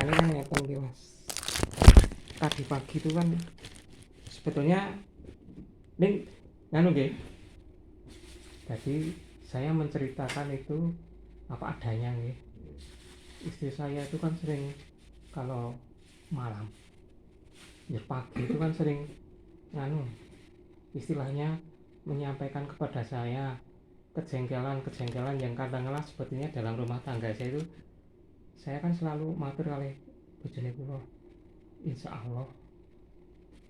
ceritanya kan ngeten iki Mas. Tadi pagi itu kan sebetulnya ning nganu nggih. Jadi saya menceritakan itu apa adanya nggih. Istri saya itu kan sering kalau malam ya pagi itu kan sering nganu istilahnya menyampaikan kepada saya kejengkelan-kejengkelan yang katakanlah sebetulnya dalam rumah tangga saya itu saya kan selalu matur kali bojone kula insya Allah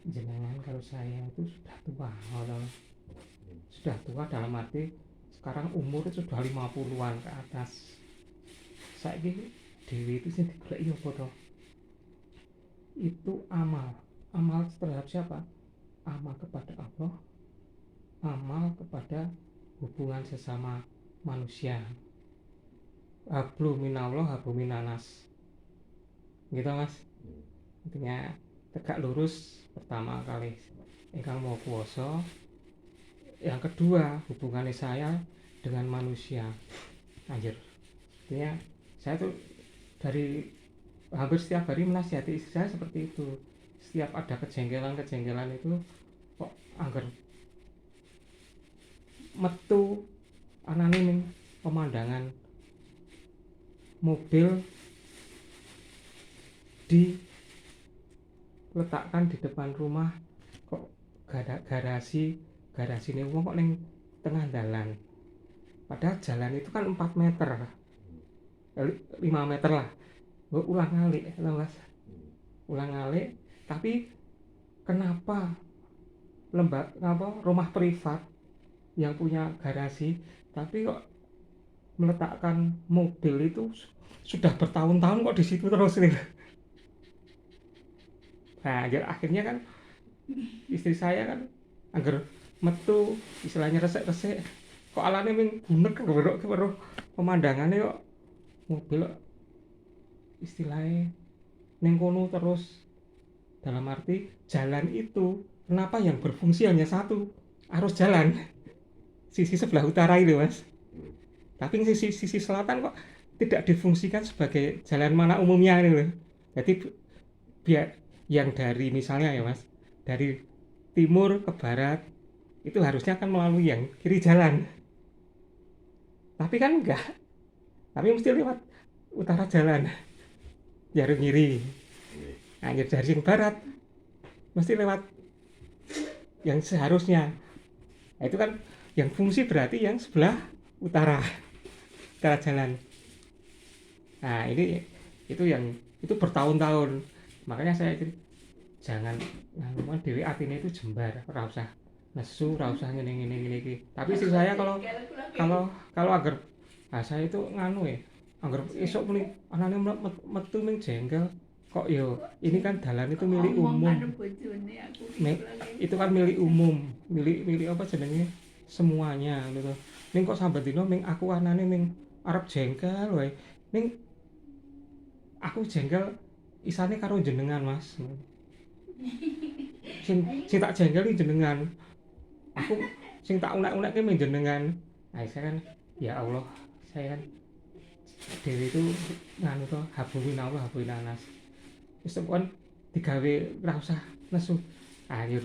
jenengan kalau saya itu sudah tua sudah tua dalam arti sekarang umur itu sudah 50-an ke atas saiki dewi itu sing digoleki apa to itu amal terhadap siapa amal kepada Allah amal kepada hubungan sesama manusia hablu minallah hablu minanas gitu Mas intinya tegak lurus pertama kali ingkang mau kuwasa yang kedua hubungannya saya dengan manusia anjir intinya saya tuh dari hampir setiap hari menasihati istri saya seperti itu setiap ada kejengkelan itu kok angger metu anane ning pemandangan mobil diletakkan di depan rumah kok garasi ini wong kok ning tengah jalan padahal jalan itu kan 4 meter 5 meter lah ulang alik tapi kenapa rumah privat yang punya garasi tapi kok meletakkan mobil itu sudah bertahun-tahun kok di situ terus nih. Nah, jadi akhirnya kan istri saya kan angger metu istilahnya resek-resek kok alane ming bunek karo pemandangannya kok mobil istilahnya ning kono terus dalam arti jalan itu kenapa yang berfungsi hanya satu arus jalan sisi sebelah utara itu Mas tapi sisi selatan kok tidak difungsikan sebagai jalan mana umumnya ini loh jadi biar yang dari misalnya ya Mas dari timur ke barat itu harusnya kan melalui yang kiri jalan tapi kan enggak tapi mesti lewat utara jalan jarum ngiri nah dari yang barat mesti lewat yang seharusnya nah, itu kan yang fungsi berarti yang sebelah utara jalan nah ini itu bertahun-tahun makanya saya jangan ngomong dewe atine itu jembar ora usah nesu ora usah ngene iki tapi istri saya kalau agar saya itu nganu ya agar esok muni anane metu ning jengkel kok yo ini kan dalan itu milik umum itu kan milik umum milik apa jenenge semuanya gitu ning kok sambat dino ming aku anane ming arep jengkel wae ning aku jengkel isane karo jenengan Mas sing tak jengkel iki jenengan aku sing tak unek-unekke ming jenengan nah saya kan ya Allah saya kan dewe itu nganu to habluminallah habluminanas wis kan digawe ora usah nesu akhir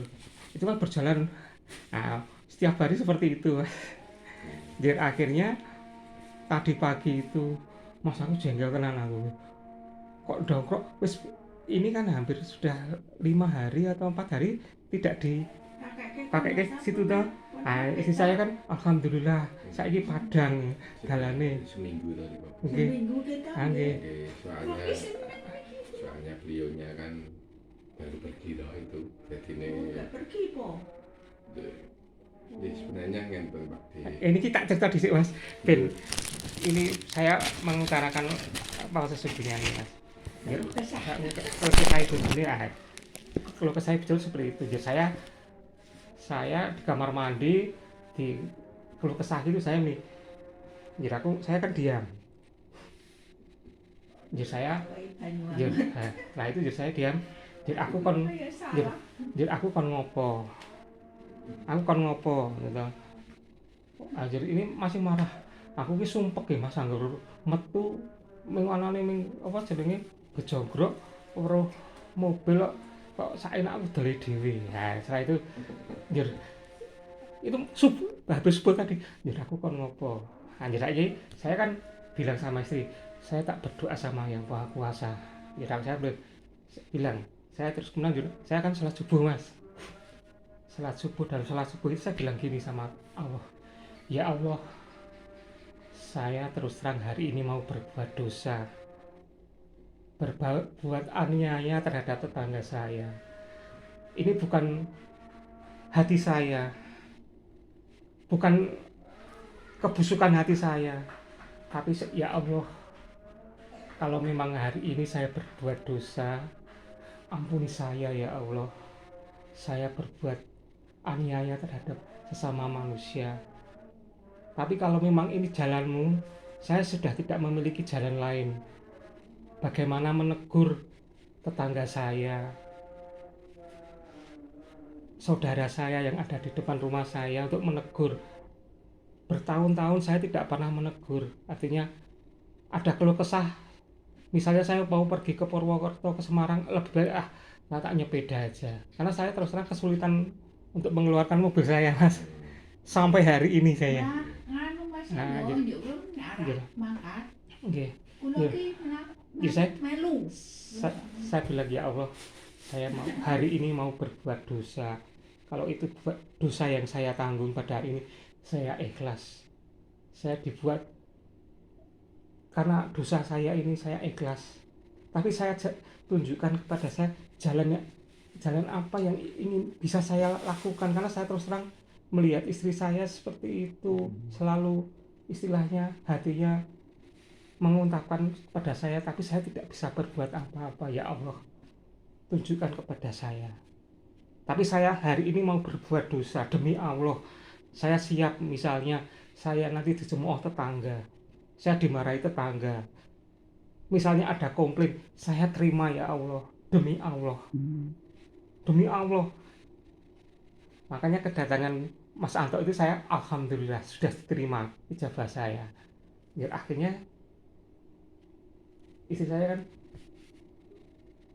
itu kan berjalan setiap hari seperti itu jadi akhirnya tadi pagi itu Mas aku jengkel tenan aku kok dongkrok wis ini kan hampir sudah 5 hari atau 4 hari tidak dipakai ke situ toh istri saya kan alhamdulillah saiki padang dalane seminggu tadi Pak nggih soalnya beliaunya kan baru pergi loh itu jadi ini pergi po sebenarnya ngenten Pak ini kita cerita dhisik Mas Ben ini saya mengutarakan apa sesungguhnya nih Mas kalau kesah itu sendiri kalau kesah betul seperti itu jadi saya di kamar mandi di kalau kesah itu saya nih jadi saya kan diam jadi saya nah itu jadi saya diam jadi aku kon ngopo gitu jadi ini masih marah aku ki sumpek ya Mas anggur metu ming anane ming apa jenenge bejogrok weruh mobil kok saenakku dole dhewe. Nah, setelah itu njur itu habis subuh tadi, njur aku kon ngopo. Anjir saiki saya kan bilang sama istri, saya tak berdoa sama yang Maha Kuasa. Ya saya bilang, saya terus kemudian saya akan sholat subuh mas. Sholat subuh, dalam sholat subuh itu saya bilang gini sama Allah, ya Allah, saya terus terang hari ini mau berbuat dosa, berbuat aniaya terhadap tetangga saya. Ini bukan hati saya, bukan kebusukan hati saya, tapi ya Allah, kalau memang hari ini saya berbuat dosa, ampuni saya ya Allah. Saya berbuat aniaya terhadap sesama manusia. Tapi kalau memang ini jalanmu, saya sudah tidak memiliki jalan lain. Bagaimana menegur tetangga saya, saudara saya yang ada di depan rumah saya untuk menegur. Bertahun-tahun saya tidak pernah menegur. Artinya ada keluh kesah. Misalnya saya mau pergi ke Purwokerto, ke Semarang, lebih baik saya tak nyepeda aja. Karena saya terus terang kesulitan untuk mengeluarkan mobil saya, Mas. Sampai hari ini saya. Nganu Mas, Nah, yo gitu. yo arah Gitu. mangkat. Nggih. Kula Iya. ki Iya, saya- melu. Saya bilang ya Allah, saya mau hari ini mau berbuat dosa. Kalau itu dosa yang saya tanggung pada hari ini, saya ikhlas. Saya dibuat karena dosa saya ini, saya ikhlas. Tapi saya tunjukkan kepada saya jalan apa yang ingin bisa saya lakukan, karena saya terus terang melihat istri saya seperti itu, selalu istilahnya hatinya menguntapkan kepada saya, tapi saya tidak bisa berbuat apa-apa. Ya Allah, tunjukkan kepada saya. Tapi saya hari ini mau berbuat dosa demi Allah. Saya siap, misalnya saya nanti dicemooh tetangga, saya dimarahi tetangga, misalnya ada komplain, saya terima ya Allah, demi Allah, demi Allah. Makanya kedatangan Mas Anto itu saya alhamdulillah sudah diterima ijazah saya. Ya akhirnya istri saya kan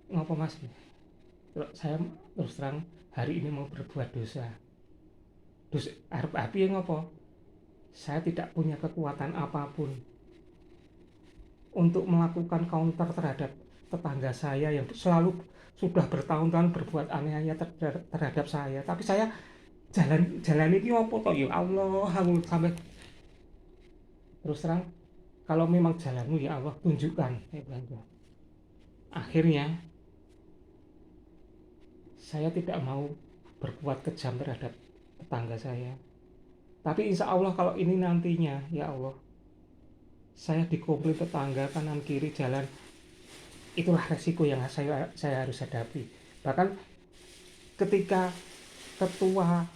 ngopo Mas, saya terus terang hari ini mau berbuat dosa. Dosa arep api ngopo? Saya tidak punya kekuatan apapun untuk melakukan counter terhadap tetangga saya yang selalu sudah bertahun-tahun berbuat aneh-aneh terhadap saya. Tapi saya jalan ini ngopo toh ya Allah, aku sampai terus terang, kalau memang jalanmu ya Allah tunjukkan. Akhirnya saya tidak mau berbuat kejam terhadap tetangga saya. Tapi insya Allah kalau ini nantinya ya Allah, saya dikomplain tetangga kanan kiri jalan, itulah resiko yang saya harus hadapi. Bahkan ketika ketua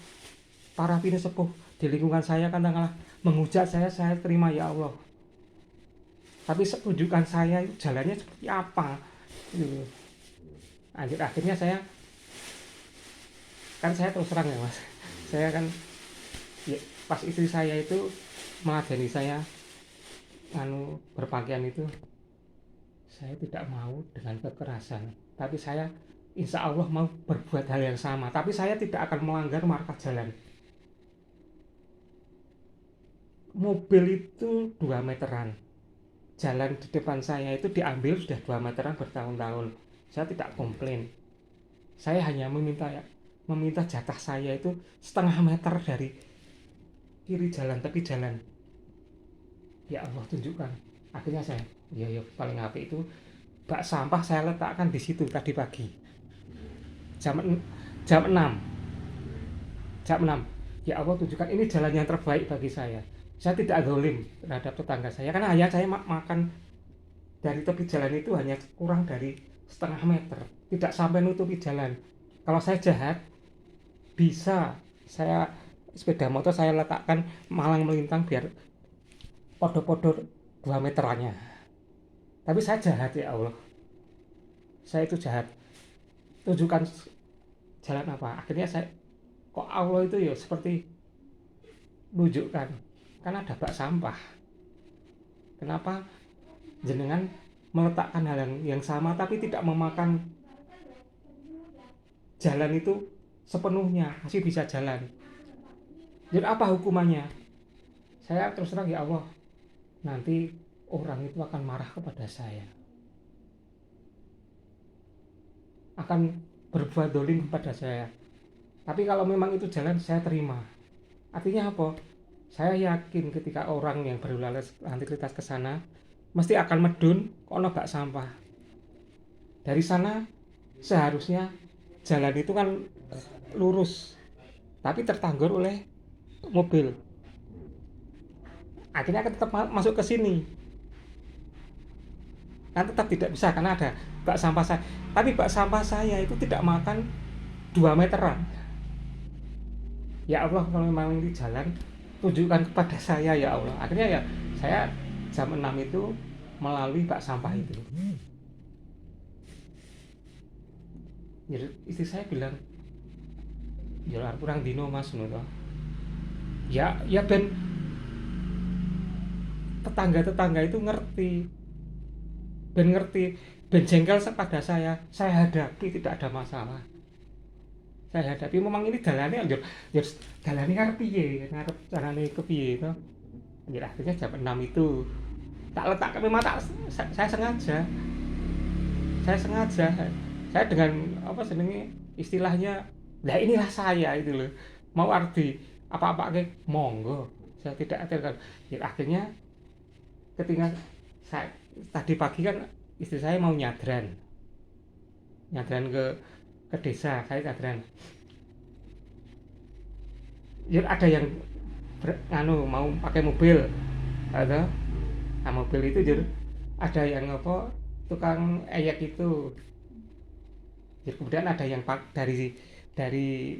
para pini sepuh di lingkungan saya katakanlah menghujat saya terima ya Allah. Tapi tunjukkan saya jalannya seperti apa. Gitu. Akhirnya saya terus terang ya Mas. Saya kan ya, pas istri saya itu meladeni saya berpakaian itu, saya tidak mau dengan kekerasan, tapi saya insya Allah mau berbuat hal yang sama, tapi saya tidak akan melanggar marka jalan. Mobil itu 2 meteran, jalan di depan saya itu diambil sudah 2 meteran bertahun-tahun. Saya tidak komplain, saya hanya meminta jatah saya itu setengah meter dari kiri jalan, tepi jalan. Ya Allah tunjukkan. Akhirnya saya ya paling apik itu bak sampah saya letakkan di situ tadi pagi jam 6. Ya Allah tunjukkan ini jalan yang terbaik bagi saya. Saya tidak zalim terhadap tetangga saya, karena hanya saya makan dari tepi jalan itu hanya kurang dari setengah meter, tidak sampai nutupi jalan. Kalau saya jahat, bisa saya sepeda motor saya letakkan malang melintang biar podo-podo 2 meterannya. Tapi saya jahat ya Allah, saya itu jahat. Tunjukkan jalan apa. Akhirnya saya kok Allah itu ya seperti nunjukkan, karena ada bak sampah. Kenapa jenengan meletakkan hal yang sama tapi tidak memakan jalan itu sepenuhnya, masih bisa jalan. Jadi apa hukumannya? Saya terus terang, ya Allah, nanti orang itu akan marah kepada saya, akan berbuat dolim kepada saya. Tapi kalau memang itu jalan, saya terima. Artinya apa? Saya yakin ketika orang yang berlalu lintas ke sana mesti akan medun kono bak sampah. Dari sana seharusnya jalan itu kan lurus, tapi tertanggur oleh mobil. Akhirnya akan tetap masuk ke sini. Kan tetap tidak bisa karena ada bak sampah saya. Tapi bak sampah saya itu tidak makan 2 meteran. Ya Allah, kalau memang ini jalan, tunjukkan kepada saya ya Allah. Akhirnya ya saya jam 6 itu melalui bak sampah itu. Jadi istri saya bilang, ya kurang dino mas nuto. Ya ben tetangga itu ngerti, ben jengkel pada saya hadapi, tidak ada masalah. Saya hadapi, memang ini dalane ya dalane arep piye, ngarep carane kepiye to. Ya akhirnya jam 6 itu tak letakkan, memang saya sengaja. Saya dengan apa senenge istilahnya, lah inilah saya itu loh. Mau arti apa-apa ke monggo. Saya tidak aturkan. Ya akhirnya ketika saya tadi pagi kan istri saya mau nyadran ke desa, saya nyadran. Ya ada yang mau pakai mobil, ada. Nah, mobil itu jadi ada yang apa tukang eyek itu. Jadi kemudian ada yang dari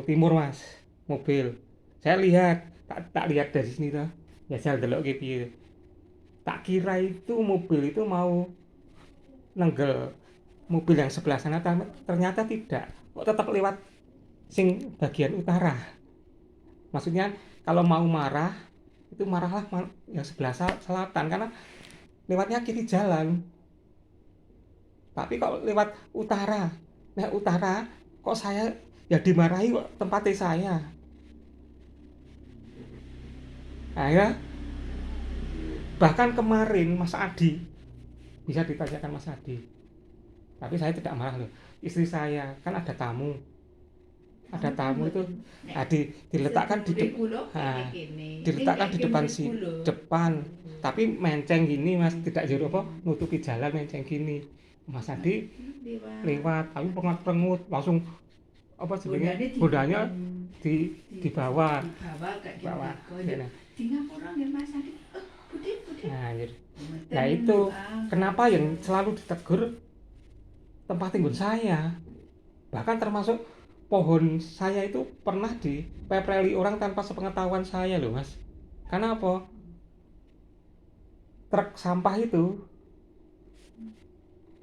timur mas, mobil. Saya lihat, tak lihat dari sini tuh. Ya saya delok gitu. Tak kira itu mobil itu mau nenggel mobil yang sebelah sana, ternyata tidak. Kok tetap lewat sing bagian utara. Maksudnya kalau mau marah itu marahlah yang sebelah selatan karena lewatnya kiri jalan. Tapi kalau lewat utara, nah utara kok saya ya dimarahi kok tempatnya saya. Nah ya, bahkan kemarin Mas Adi, bisa ditanyakan Mas Adi, tapi saya tidak marah loh. Istri saya kan ada tamu itu diletakkan diletakkan di depan, tapi menceng gini mas, tidak jauh apa nutupi jalan, menceng gini. Mas Adi lewat, tapi pengut langsung apa sebenarnya bodanya di bawah. Nah itu kenapa yang selalu ditegur tempat tinggal saya, bahkan termasuk pohon saya itu pernah dipepreli orang tanpa sepengetahuan saya loh mas. Karena apa? Truk sampah itu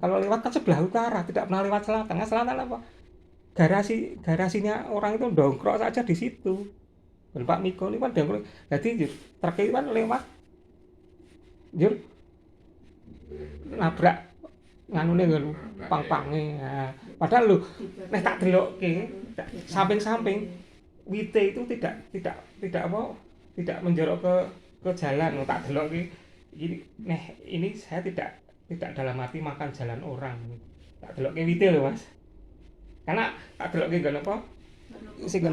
kalau lewat kan sebelah utara, tidak pernah lewat selatan. Nah, selatan apa? Garasinya orang itu dongkrok saja di situ. Dan Pak Miko ini kan dongkrok. Jadi truk itu kan lewat, nabrak nganune nggon pang-pange. Nah, padahal lho nek tak delokke samping-samping wite itu tidak menjorok ke jalan. Tak delokke ini saya tidak dalam arti makan jalan orang. Tak delokke wite lho Mas. Karena tak delokke nggon apa? Sing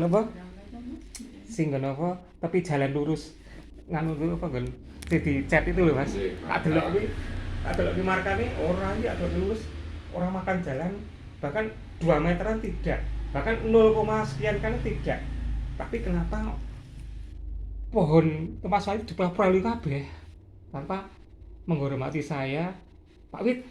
nggon apa? Tapi jalan lurus nganu dulu apa nggon di chat itu lho Mas. Tak delokke markane orang iki ada lurus, orang makan jalan bahkan 2 meteran tidak, bahkan 0, sekian kan tidak. Tapi kenapa pohon tempat saya dipepreli kabeh tanpa menghormati saya? Pak Wit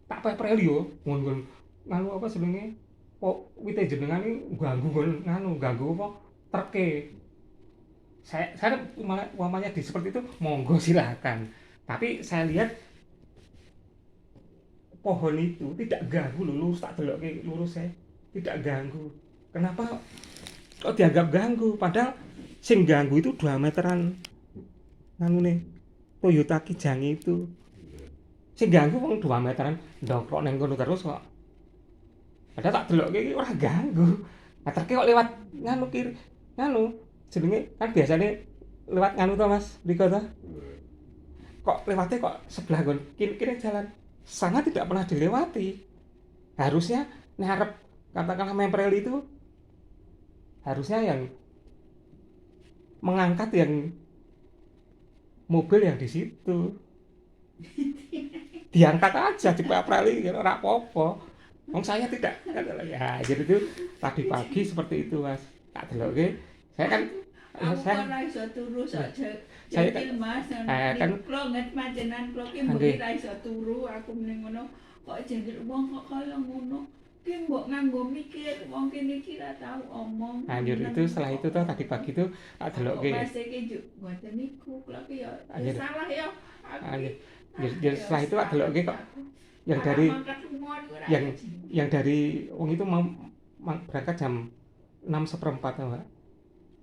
tak pepreli yo nggon nganu apa jenenge kok wite jenengan iki ganggu apa treke. Saya malah umpamanya di seperti itu monggo silakan, tapi saya lihat pohon itu tidak ganggu loh, lurus tak delokke lurus saya tidak ganggu. Kenapa kok dianggap ganggu? Padahal sing ganggu itu 2 meteran nganu nih Toyota Kijang itu. Sing ganggu wong 2 meteran ndongkrok ning kono terus kok. Padahal tak delokke iki ora ganggu. Aterke kok lewat nganu kiri, nganu jenenge kan biasane lewat nganu to Mas, mriko to. Kok lewatnya kok sebelah nggon kiri jalan. Sangat tidak pernah dilewati. Harusnya nek arep katakanlah memprel itu harusnya yang mengangkat yang mobil yang di situ. Diangkat aja dipapreli ora apa-apa. Wong saya tidak. Ya, jadi itu tadi pagi seperti itu, Mas. Tak delokke. Saya kan Aku saya ora iso turu sok Saya jekil Mas. kan Klo nget pancenan klo ki Nggih. mbok ra iso turu aku mending ngono kok jengkel wong kok kaya ngono. Ki mbok nganggo mikir wong kene iki ra tau omong. anjir itu setelah itu tuh tadi pagi tuh tak delokke. Mas iki juk mboten niku klo ki ya Anjir. salah ya. Aku Anjir. ki. Jadi setelah itu tak delokke kok yang dari yang dari wong itu mau berangkat jam 6:15 to, Mbak.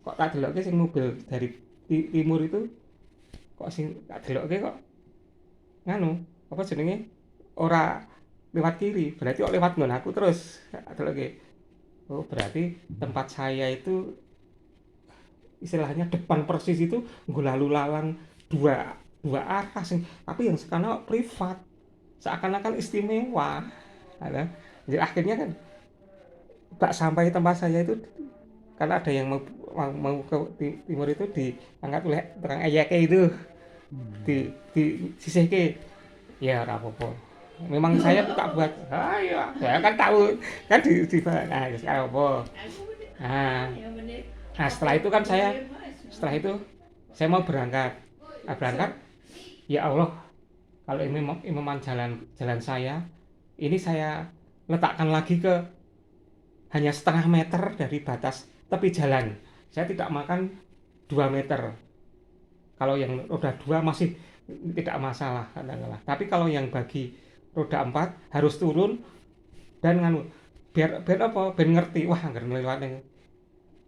Kok tak delokke sing mobil dari timur itu kok sing tak delokke kok nganu apa jenenge ora lewat kiri, berarti kok lewat nggon aku terus tak delokke. Oh, berarti tempat saya itu istilahnya depan persis itu nggo lalu lalang dua arah sing tapi yang sekarang privat seakan-akan istimewa. Ada. Jadi akhirnya kan bak sampai tempat saya itu karena ada yang mau ke timur itu diangkat oleh tukang ayake itu di sisihke ya ora apa-apa memang saya buka buat ya saya kan tahu kan di nah ya sekarang apa nah setelah itu kan setelah itu saya mau berangkat ya Allah kalau ini memang jalan saya ini saya letakkan lagi ke hanya setengah meter dari batas tepi jalan. Saya tidak makan 2 meter. Kalau yang roda 2 masih tidak masalah katakanlah. Tapi kalau yang bagi roda 4 harus turun dan nganu biar apa? Biar ngerti wah anggar lewat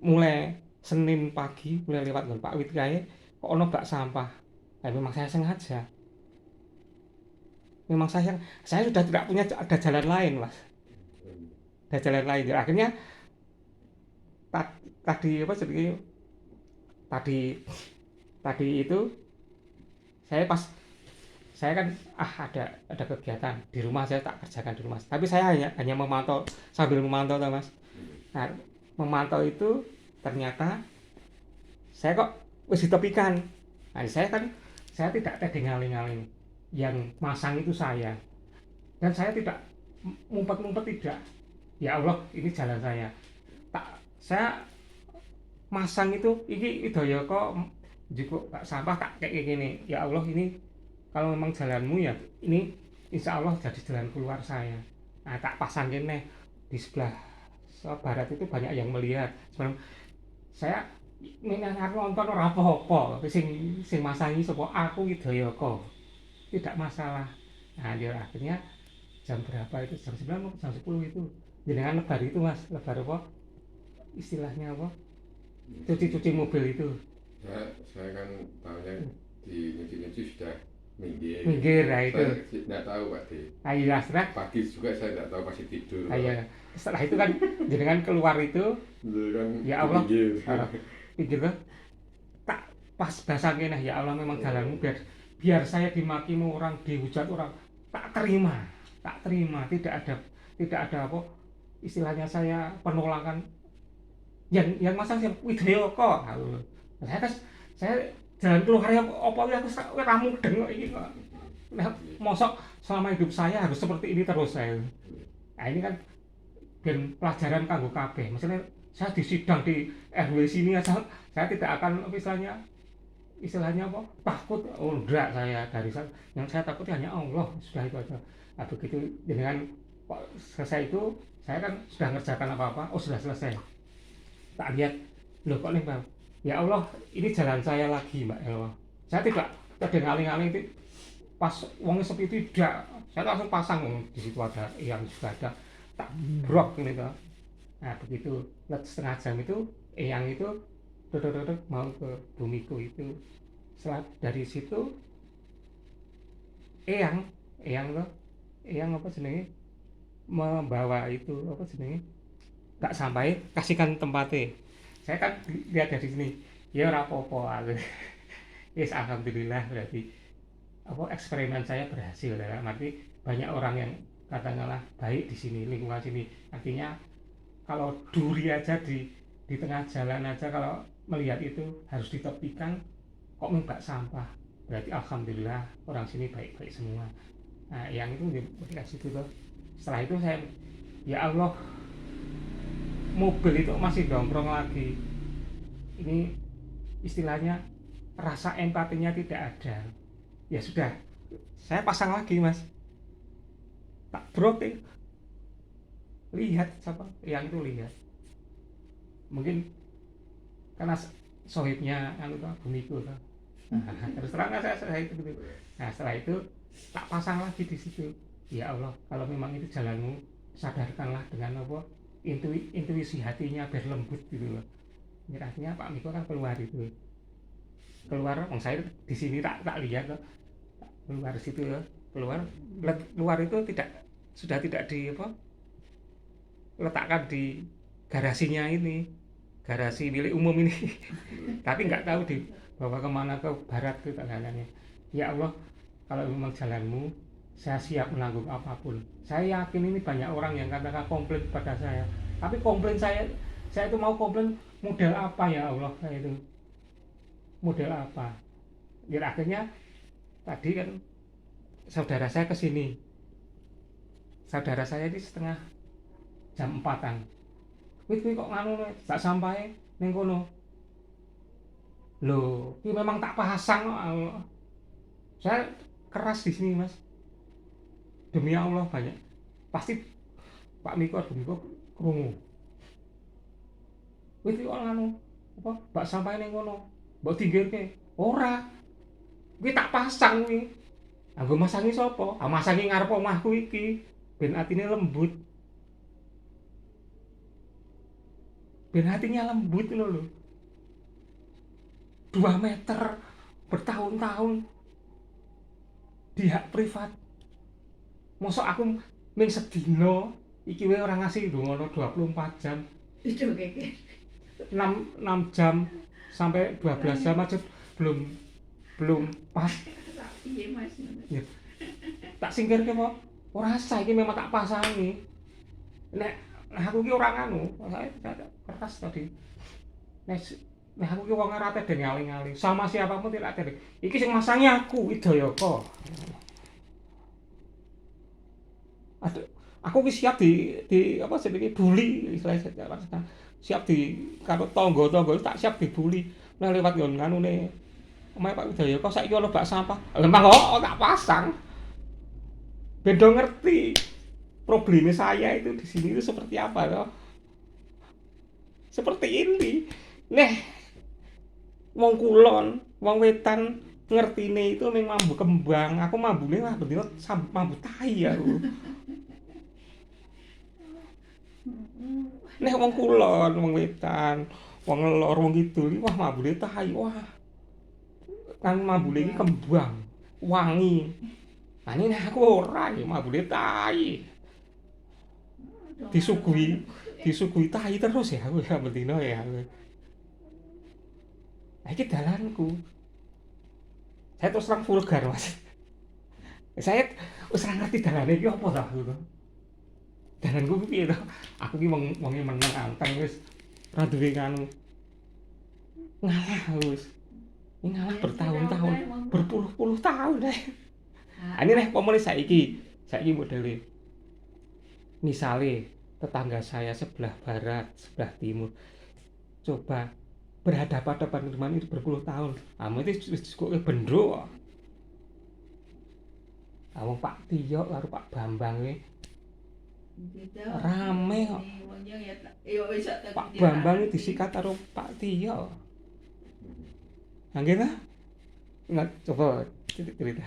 mulai Senin pagi mulai lewat dengan Pak Wit kae kok ono bak sampah. Nah, memang saya sengaja. Memang saya sudah tidak punya ada jalan lain, Mas. Ada jalan lain. Jadi, akhirnya tadi apa jadi tadi itu saya kan ada kegiatan di rumah saya tak kerjakan di rumah tapi saya hanya memantau sambil memantau toh Mas. Nah, memantau itu ternyata saya kok wis ditepikan. Nah, saya tidak tega ngaling-ngaling yang masang itu saya dan saya tidak ngumpet-ngumpet tidak. Ya Allah, ini jalan saya. Saya masang itu iki idaya kok njupuk bak sampah tak kayak gini. Ya Allah, ini kalau memang jalanmu ya ini insya Allah jadi jalan keluar saya. Nah, tak pasang gini di sebelah barat itu banyak yang melihat. Sebelum saya nonton ora apa-apa sing masangi sapa aku idaya kok. Tidak masalah. Nah, dia akhirnya jam berapa itu? Jam 9 atau jam 10 itu. Jenengan lebar itu Mas, lebar apa? Istilahnya apa? Cuci mobil itu. Saya kan tahunya di nyuci sudah minggir. Nah itu. Saya tidak tahu Pak Di. Iya, setelah Pagi juga saya tidak tahu masih tidur. iya. Setelah itu kan jenengan keluar itu, Kan ya Allah, pinggir. pinggir kan? Tak pas basah kene ya Allah memang jalanmu biar saya dimakimu orang, dihujat orang, tak terima, tidak ada apa istilahnya saya penolakan yang masang siapa Widaya kok saya jalan keluarnya apa ya aku ramu deng ini kok nah, mosok selama hidup saya harus seperti ini terus saya. Nah ini kan dan pelajaran kanggo kabeh misalnya saya disidang di RW sini asal saya tidak akan istilahnya apa takut enggak saya dari yang saya takut hanya Allah sudah itu aja. Nah, begitu dengan selesai itu saya kan sudah ngerjakan apa-apa, sudah selesai. Tak lihat, loh kok nih Bang, ya Allah ini jalan saya lagi Mbak Elwa. Saya tidak ngaling-ngaling itu pas uangnya sepi itu tidak, saya langsung pasang di situ ada yang sudah ada tak brok ini toh. Nah begitu setengah jam itu yang itu mau ke bumiku itu. Setelah dari situ yang yang apa jenenge membawa itu apa jenenge nggak sampai kasihkan tempatnya. Saya kan lihat dari sini ya ora apa-apa aku. Yes, alhamdulillah berarti apa eksperimen saya berhasil ya. Arti banyak orang yang katakanlah baik di sini lingkungan sini. Artinya kalau duri aja di tengah jalan aja kalau melihat itu harus ditepikan kok mbak sampah, berarti alhamdulillah orang sini baik-baik semua. Nah yang itu dikasih itu tuh. Setelah itu saya ya Allah, mobil itu masih nongkrong lagi. Ini istilahnya rasa empatinya tidak ada. Ya sudah, saya pasang lagi mas, tak broke, lihat siapa yang itu lihat, mungkin karena sohibnya anu tuh bumiku tuh. Nah, terus terang saya itu gitu. Nah setelah itu tak pasang lagi di situ. Ya Allah, kalau memang itu jalanmu, sadarkanlah dengan apa intuisi hatinya biar lembut gitu loh. Ini artinya Pak Miko kan keluar itu, keluar, saya di sini tak lihat loh, keluar situ ya, keluar itu sudah tidak di apa letakkan di garasinya ini, garasi milik umum ini. Tapi nggak tahu dibawa kemana, ke barat ke tangannya. Ya Allah, kalau memang jalanmu, saya siap menanggung apapun. Saya yakin ini banyak orang yang katakan komplain pada saya, tapi komplain saya itu mau komplain model apa ya Allah, saya itu model apa. Ya akhirnya tadi kan saudara saya kesini, saudara saya ini setengah jam 4-an. Kuwi kok nganu tak sampai ning kono. Loh, ini memang tak pasang kok. Saya keras di sini, Mas. Demi Allah banyak. Pasti Pak Miko krungu. Kuwi kok nganu apa? Mbak sampai ning kono. Mbok tinggirke. Ora. Kuwi tak pasang kuwi. Anggo masangi sapa? Ah masangi ngarep omahku iki. Ben atine lembut. Ben hatinya lembut loh. 2 meter bertahun-tahun di hak privat. Mosok aku ming sedina iki wae ora ngasih ngono 24 jam. Itu keke. 6 jam sampai 12 jam aja belum pas. Iya Mas. Ya. Tak singkirke kok. Ora sah iki memang tak pasangi. Nek aku ki ora nganu, saya kertas tadi. Nek aku ki wong ora teden ngali-ngali. Sama siapapun tidak teden. Iki sing masangi aku, Widayaka. Aduh, aku ki siap di apa jenenge bully, istilahnya siap di karo tangga-tangga tak siap dibully. Nah lewat nggon nganune omahe Pak Widayaka saiki ana bak sampah. Memang tak pasang. Bendo ngerti problemnya saya itu di sini itu seperti apa toh? Seperti ini. Neh wong kulon, wong wetan ngertine itu memang mambu kembang. Aku mambune lah bendina mambu tai aku. Neh wong kulon, wong wetan, wong lor, wong kidul, wah mambune tai, wah. Kan mambune iki kembang, wangi. Nah ini aku ora ya mambune tai. Disuguhi tai terus ya aku ya bendina ya. Nah iki dalanku. Saya terus terang vulgar, Mas. Saya wis ora ngerti dalane iki apa ta aku. Dalanku piye to? Aku ki wong meneng anteng wis ora duwe kanu. Ngalah wis. Ini ngalah bertahun-tahun, berpuluh-puluh tahun deh. Ini nih pomone saiki modele. Misale tetangga saya sebelah barat, sebelah timur. Coba berhadapan-hadapan dengan itu berpuluh tahun. Amu itu kok bendro. Amu Pak Tio karo Pak Bambang rame kok. Pak Bambang disikat karo Pak Tio. Nggih ta? Nggak coba cerita.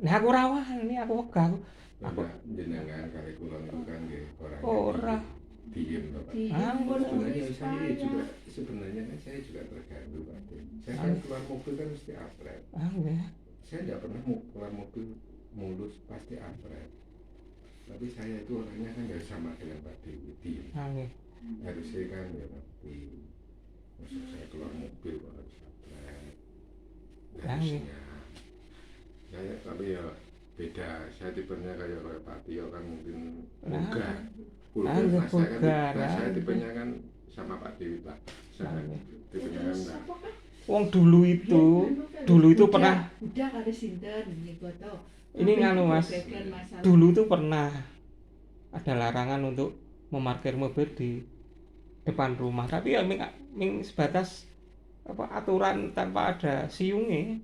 Nah aku rawan, ini aku wegah. Aku jenengan kali kulon itu kan nggih ora diem to Pak. Sebenarnya kan saya juga terganggu Pak. Saya kan keluar mobil kan mesti upgrade. Nggih. saya tidak pernah keluar mobil mulus pasti abret. Tapi saya itu orangnya kan nggak sama dengan Pak Dewi, Nggih. harusnya kan ya ngerti. Maksud saya keluar mobil kok harus abret. Harusnya. Saya tapi ya beda. Saya tipenya kayak Pak Tio kan mungkin vulgar. Nah, saya tipenya kan sama Pak Dewi Pak. Saya tipenya kan enggak. Wong dulu itu pernah udah kali sinten niku to. ini nganu Mas. Dulu itu pernah ada larangan untuk memarkir mobil di depan rumah, tapi ya ming sebatas aturan tanpa ada siungnya.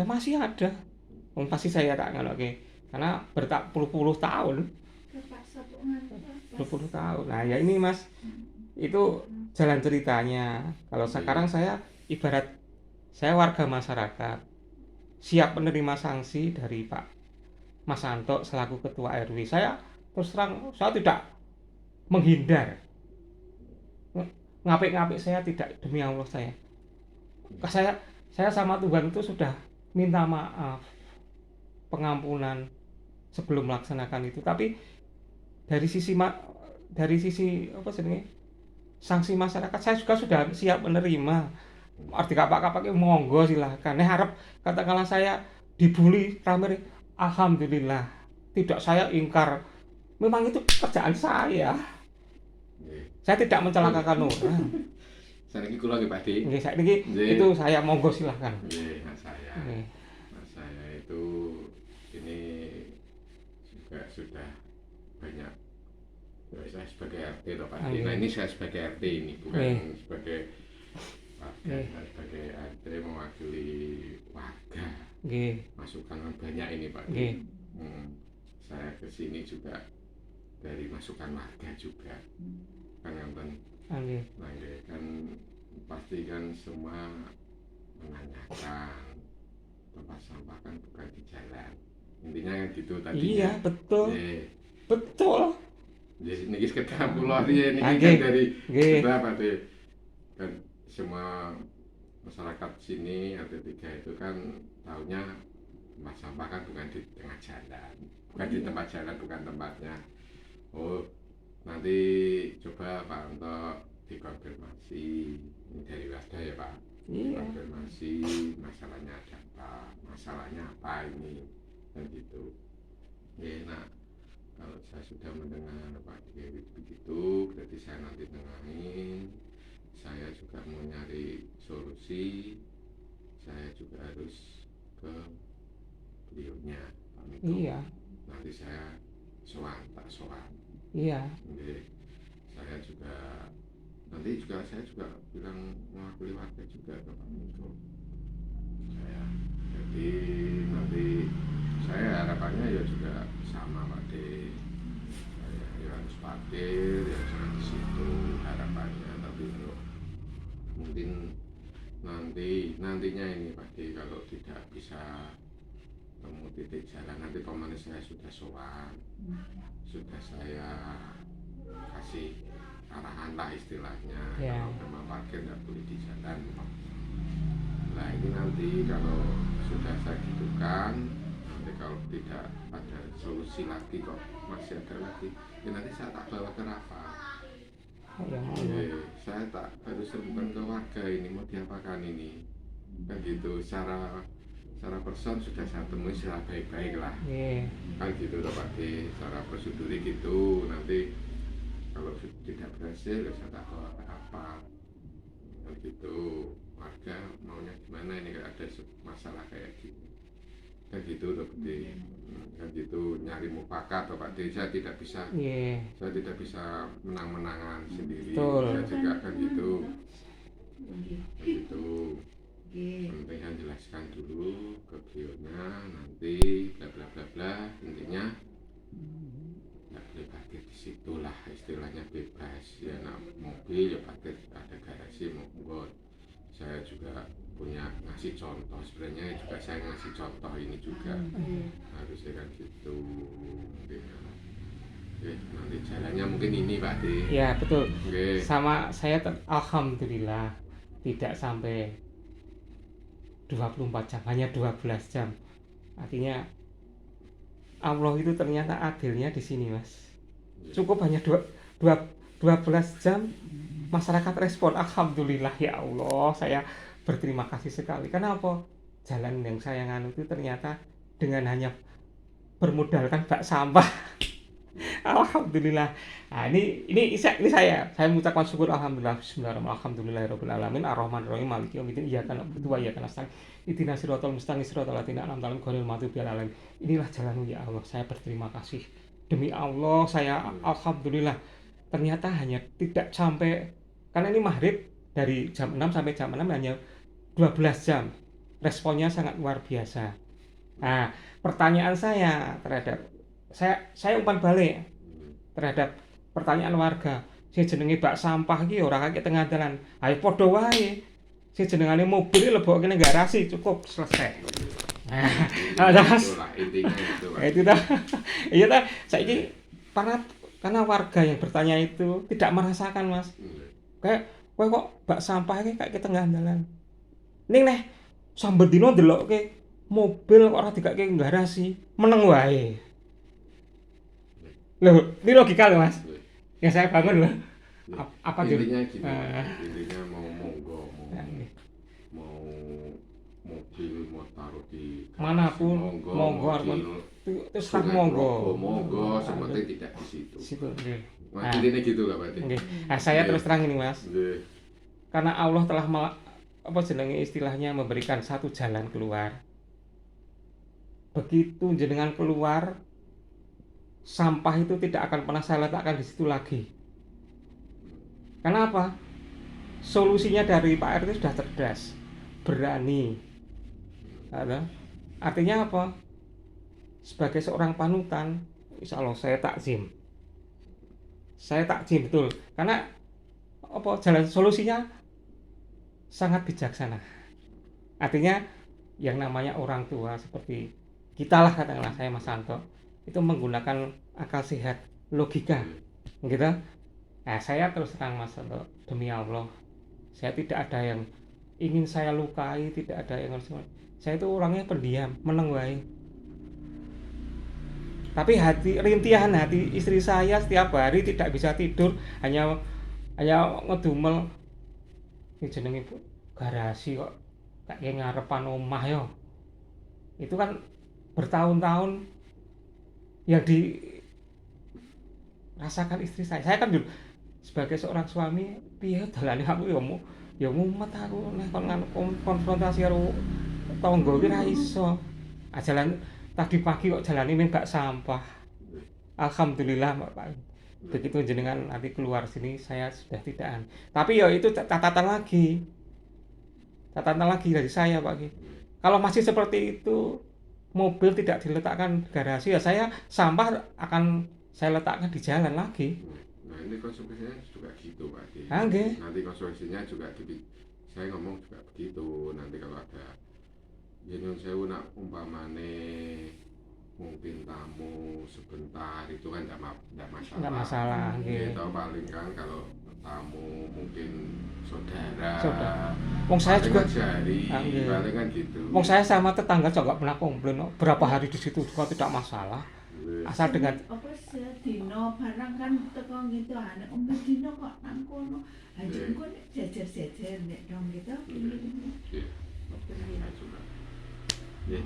Masih ada. Pasti saya tak ngaloke. Karena berpuluh-puluh tahun. Berpuluh tahun. Nah, ya ini Mas. Itu jalan ceritanya. Kalau sekarang saya ibarat saya warga masyarakat. Siap menerima sanksi dari Pak Mas Anto selaku ketua RW. Saya terus terang saya tidak menghindar. Ngapik-ngapik saya tidak, demi Allah saya. Saya sama Tuhan itu sudah minta maaf, pengampunan sebelum melaksanakan itu. Tapi dari sisi sanksi masyarakat saya juga sudah siap menerima. Arti kapak-kapaknya monggo silahkan. Harap katakanlah saya dibully ramai, alhamdulillah tidak, saya ingkar. Memang itu kerjaan saya. Saya tidak mencelakakan orang. Saya ini kula nggih Pak Di. Nggih, saiki itu saya monggo silahkan. Nggih, Mas saya itu ini juga sudah banyak. Saya sebagai RT toh Pak Di. Nah, ini saya sebagai RT ini bukan sebagai warga. Saya sebagai RT mewakili warga. Nggih. Masukan kan banyak ini Pak Di. Saya kesini juga dari masukan warga juga. Kan kan pasti kan semua menanyakan tempat sampah kan bukan di jalan, intinya kan gitu tadi. Iya betul. Betul. Jadi ini sekitar pulau ini kan dari berapa deh kan semua masyarakat sini RT 3 itu kan tahunya tempat sampah kan bukan di tengah jalan, bukan di tempat jalan, bukan tempatnya. Oh, nanti coba Pak Anto dikonfirmasi ini dari Wardah ya Pak. Konfirmasi masalahnya ada apa, masalahnya apa ini dan gitu. Nah, kalau saya sudah mendengar Pak Dewi begitu, berarti saya nanti tengahnya. Saya juga mau nyari solusi. Saya juga harus ke beliaunya Pak Miko. Iya. Nanti saya sowan. Iya. Saya juga nanti saya juga bilang mewakili warga juga ke Pak Miko. Jadi nanti saya harapannya ya juga sama Pak De. Saya ya harus parkir ya jangan di situ harapannya. Tapi kalau mungkin nantinya ini Pak De kalau tidak bisa temu titik jalan, nanti pemanis saya sudah sowan, sudah saya kasih arahan lah istilahnya. Kalau memang parkir nggak boleh di jalan. Nah ini nanti kalau sudah saya gitukan, nanti kalau tidak ada solusi lagi kok masih ada lagi, ya nanti saya tak bawa ke rapat. Saya tak harus serukan ke warga ini mau diapakan ini kan gitu. Secara person sudah saya temui secara baik-baik lah. Kan gitu loh Pak D, secara prosedur gitu. Nanti kalau tidak berhasil ya saya tak bawa ke rapat kan gitu. Warga maunya gimana ini kalau ada masalah kayak gini kan gitu loh Pak D. Kan gitu nyari mufakat Pak D. Saya tidak bisa menang-menangan sendiri. Saya juga kan gitu. Penting jelaskan dulu ke beliaunya, nanti bla bla bla bla, intinya nggak boleh parkir di situ lah, istilahnya bebas ya. Nah, mobil ya parkir ada garasi monggo. Saya juga punya ngasih contoh, sebenarnya juga saya ngasih contoh ini juga harusnya kan gitu. Mungkin nanti jalannya mungkin ini Pak D. Ya betul. Sama saya alhamdulillah tidak sampai 24 jam, hanya 12 jam. Artinya Allah itu ternyata adilnya di sini, Mas. Cukup hanya 12 jam masyarakat respon. Alhamdulillah ya Allah, saya berterima kasih sekali. Kenapa? Jalan yang saya nganu itu ternyata dengan hanya bermodalkan bak sampah. Alhamdulillah. Nah, ini saya mengucapkan syukur alhamdulillah. Bismillahirrahmanirrahim. Alhamdulillahirabbil alamin arrahmanirrahim maliki yaumiddin iyyaka na'budu wa iyyaka nasta'in ihdinas siratal mustaqim siratal ladzina an'amta 'alaihim ghairil maghdubi 'alaihim. Inilah jalanmu ya Allah. Saya berterima kasih. Demi Allah saya alhamdulillah. Ternyata hanya tidak sampai, karena ini maghrib dari jam 6 sampai jam 6 hanya 12 jam. Responnya sangat luar biasa. Nah, pertanyaan saya terhadap saya umpan balik terhadap pertanyaan warga. Si jenenge bak sampah iki ora kakek tengah dalan. Ayo padha wae. Si jenengane mobil lebokke ning garasi cukup selesai. Nah, Mas. Itulah intinya itu, Pak. Itu dah. Iya dah. Saiki karena warga yang bertanya itu tidak merasakan, Mas. Kayak kowe kok bak sampah iki kayak tengah dalan. Ning neh sambil dino ndelokke mobil kok ora dikake garasi, meneng wae. Loh, ini logika loh, Mas. Yang saya bangun loh. Apa gitu? Intinya gini, intinya mau monggo, mau mobil mau taruh di manapun, monggo, terus tak monggo. Monggo, sementing tidak di situ. Situ, nggih. Nah, intinya gitu lah, Pak. Nggih. Nah, saya terus terang ini, Mas. Karena Allah telah apa jenenge istilahnya memberikan satu jalan keluar. Begitu jenengan keluar, sampah itu tidak akan pernah saya letakkan di situ lagi. Kenapa? Solusinya dari Pak RT sudah cerdas, berani. Artinya apa? Sebagai seorang panutan, insya Allah saya takzim. Saya takzim betul. Karena apa? Jalan solusinya sangat bijaksana. Artinya yang namanya orang tua seperti kita lah, katakanlah saya Mas Santo, itu menggunakan akal sehat, logika, gitu. Nah, saya terus terang Mas Santo, demi Allah, saya tidak ada yang ingin saya lukai, tidak ada yang saya itu orangnya pendiam, meneng wae. Tapi rintihan hati istri saya setiap hari tidak bisa tidur, hanya ngedumel. Ini jenenge garasi kok kayak ngarepan omah yo. Itu kan bertahun-tahun yang dirasakan istri saya. Saya kan dulu sebagai seorang suami, piye dalane aku ya mumet aku nek kon konfrontasi karo tangga iki ra iso. Jalan tadi pagi kok jalane mung bak sampah. Alhamdulillah, Pak. Begitu jenengan nanti keluar sini saya sudah tidak. Tapi ya itu catatan lagi dari saya, Pak. Kalau masih seperti itu, mobil tidak diletakkan di garasi, ya saya sampah akan saya letakkan di jalan lagi. Nah, ini konsekuensinya juga gitu, Pak. Okay. Nanti konsekuensinya juga saya ngomong juga begitu. Nanti kalau ada jeneng sewu nak umpamane mungkin tamu sebentar itu kan tidak masalah. Tidak masalah, gitu. Paling kan kalau tamu mungkin saudara. Wong saya juga jari, paling kan gitu. Wong saya sama tetangga juga nggak pernah komplain. Berapa hari di situ juga tidak masalah. Asal dengan apa sedino barang kan teko gitu ane dino kok nang kono. Aja engko jejer-jejer nek dong gitu. Iya.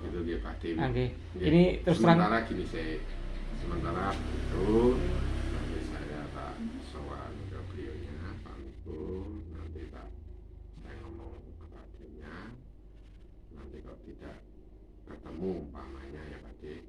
Itu dia Pak Dewi. Okay. Ini terus terang. Sementara itu nanti saya tak soal ke beliaunya, Pak Miko, nanti saya ngomong ke Pak Dewinya, nanti kalau tidak ketemu umpamanya ya Pak Dewi,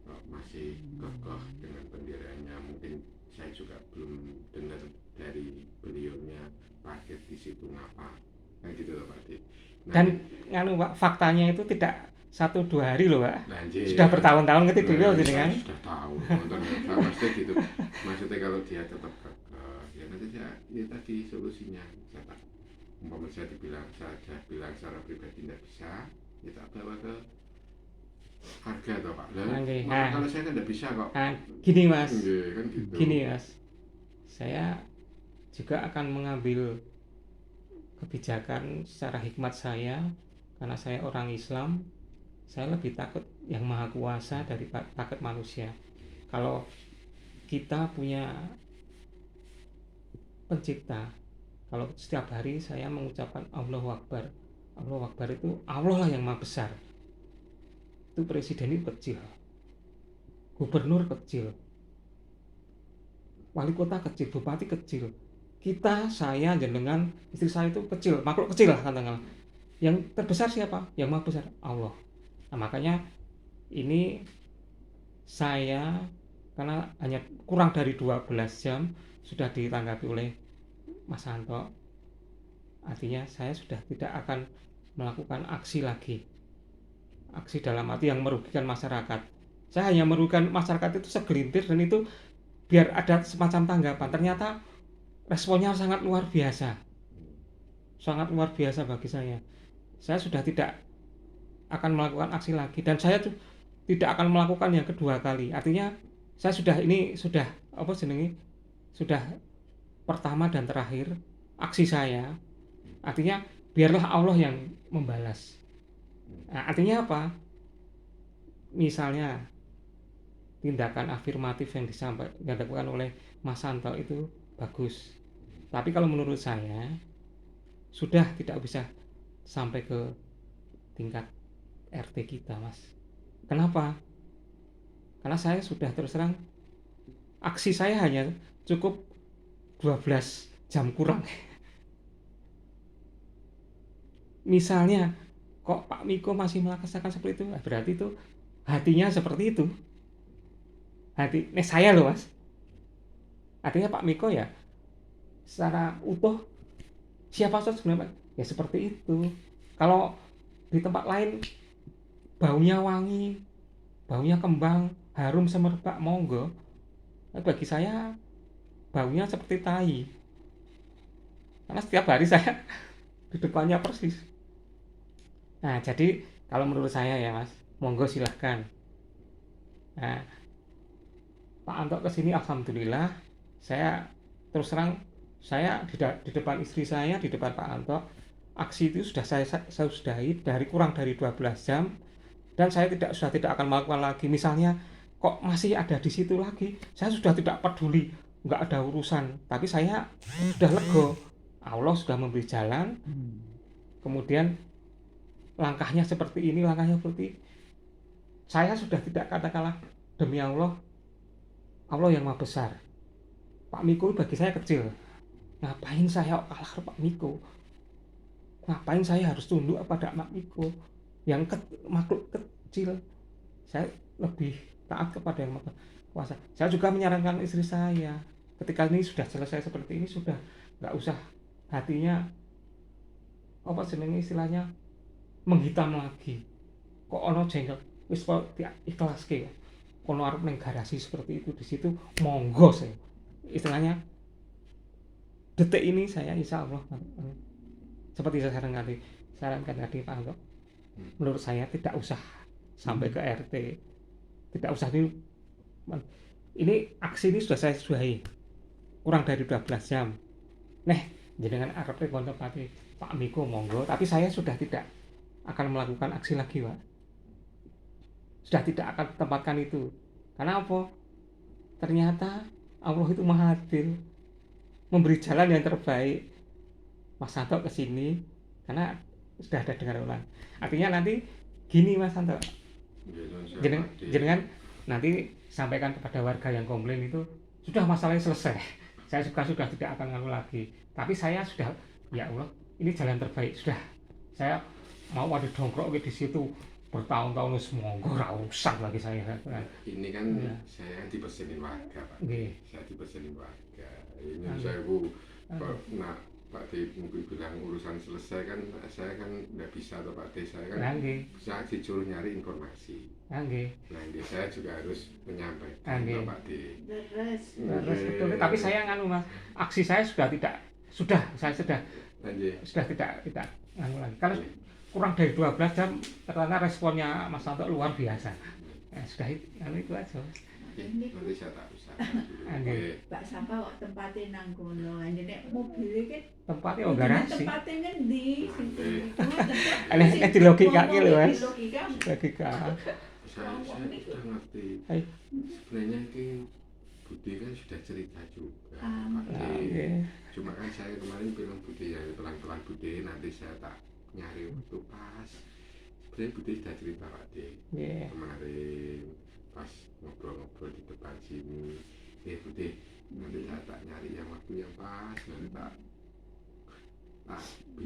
kalau masih kekeh dengan pendiriannya, mungkin saya juga belum dengar dari beliaunya parkir di situ ngapa, kayak gitu loh Pak Dewi. Dan nganu Pak, faktanya itu tidak 1-2 hari loh Pak. Sudah bertahun-tahun ngerti dulu gitu kan. Sudah tahu, saya pasti gitu. Maksudnya kalau dia tetap ya nanti ya tadi solusinya. Umpama saya bilang secara pribadi tidak bisa, ya tak bawa ke harga atau Pak. Kalau saya kan tidak bisa kok. Gini Mas. Kan gitu. Gini Mas. Saya juga akan mengambil kebijakan secara hikmat saya, karena saya orang Islam, saya lebih takut yang Maha Kuasa dari takut manusia. Kalau kita punya pencipta, kalau setiap hari saya mengucapkan Allahu Akbar, Allahu Akbar itu Allah lah yang maha besar. Itu presiden itu kecil, gubernur kecil, wali kota kecil, bupati kecil. Kita, saya, jenengan, istri saya itu kecil, makhluk kecil lah katakanlah. Yang terbesar siapa? Yang maha besar, Allah. Nah, makanya ini saya, karena hanya kurang dari 12 jam sudah ditanggapi oleh Mas Santo, artinya saya sudah tidak akan melakukan aksi lagi, aksi dalam arti yang merugikan masyarakat. Saya hanya merugikan masyarakat itu segelintir, dan itu biar ada semacam tanggapan. Ternyata responnya sangat luar biasa, sangat luar biasa bagi saya. Saya sudah tidak akan melakukan aksi lagi, dan saya tidak akan melakukan yang kedua kali. Artinya saya sudah sudah pertama dan terakhir aksi saya. Artinya biarlah Allah yang membalas. Nah, artinya apa? Misalnya tindakan afirmatif yang dilakukan oleh Mas Santo itu bagus, tapi kalau menurut saya sudah tidak bisa sampai ke tingkat RT kita, Mas. Kenapa? Karena saya sudah terus terang, aksi saya hanya cukup 12 jam kurang. Misalnya kok Pak Miko masih melaksanakan seperti itu, berarti itu hatinya seperti itu. Hati saya loh, Mas. Artinya Pak Miko ya secara utuh siapa saja sebenarnya ya seperti itu. Kalau di tempat lain baunya wangi, baunya kembang, harum semerbak, monggo. Bagi saya baunya seperti tai, karena setiap hari saya di depannya persis. Nah, jadi kalau menurut saya ya, Mas, monggo silahkan. Nah, Pak Anto kesini, alhamdulillah. Saya terus terang, saya di depan istri saya, di depan Pak Anto, aksi itu sudah saya sudahi dari kurang dari 12 jam, dan saya sudah tidak akan melakukan lagi. Misalnya kok masih ada di situ lagi, saya sudah tidak peduli, nggak ada urusan. Tapi saya sudah lego, Allah sudah memberi jalan. Kemudian langkahnya seperti ini, langkahnya seperti ini. Saya sudah tidak katakanlah, demi Allah, Allah yang maha besar. Pak Miko bagi saya kecil. Ngapain saya kalah ke Pak Miko? Ngapain saya harus tunduk pada Pak Miko yang makhluk kecil? Saya lebih taat kepada yang maha kuasa. Saya juga menyarankan istri saya, ketika ini sudah selesai seperti ini, sudah nggak usah hatinya apa jenenge istilahnya menghitam lagi. Kok ono jengkel, wis kok ikhlaske. Kono arep ning garasi seperti itu, di situ monggo saya. Istilahnya detik ini saya insya Allah seperti saya sarankan tadi Pak Anto, menurut saya tidak usah sampai ke RT, tidak usah ini aksi ini sudah saya sudahi kurang dari 12 jam. Jenengan arep kontemplasi Pak Miko monggo, tapi saya sudah tidak akan melakukan aksi lagi, Pak. Sudah tidak akan tempatkan itu. Karena apa? Ternyata Allah itu maha adil, memberi jalan yang terbaik. Mas Santo kesini karena sudah ada dengar ulang. Artinya nanti gini, Mas Santo, jenengan nanti sampaikan kepada warga yang komplain itu, sudah masalahnya selesai. Saya sudah tidak akan nganu lagi. Tapi saya sudah, ya Allah, ini jalan terbaik. Sudah, saya mau ada dongkrok di situ bertahun-tahun, monggo ora urusan lagi saya. Ini kan ya, saya dipesenin warga, Pak. Saya dipesenin warga. Ini saya nak Pak D mungkin bilang urusan selesai kan, saya kan nggak bisa atau Pak D, saya kan saya disuruh nyari informasi. Nah, saya juga harus menyampaikan ke Pak D. Betul. Tapi saya nganu, Mas, aksi saya sudah tidak nganu lagi. Kalau kurang dari 12 jam ternyata responnya Mas Santo luar biasa. Sudah itu aja. nanti saya tak usahakan dulu. Oke. Bak sampah kok tempatnya nang kono. Ini nek mobilnya kan Tempatnya oh garasi. tempatnya ngendi sing Nek dilogikake lho, Mas. Logika. Logika. Saya sudah ngerti. Hai. Sebenarnya ini Budi kan sudah cerita juga. Ah, Pak Oke. D. Cuma kan saya kemarin bilang Budi ya pelan-pelan Budi, nanti saya tak nyari waktu pas. Sebenarnya Budi sudah cerita Pak D. Nggih. Kemarin pas ngobrol-ngobrol di depan sini. Budi, nanti saya tak nyari yang waktu yang pas, nanti tak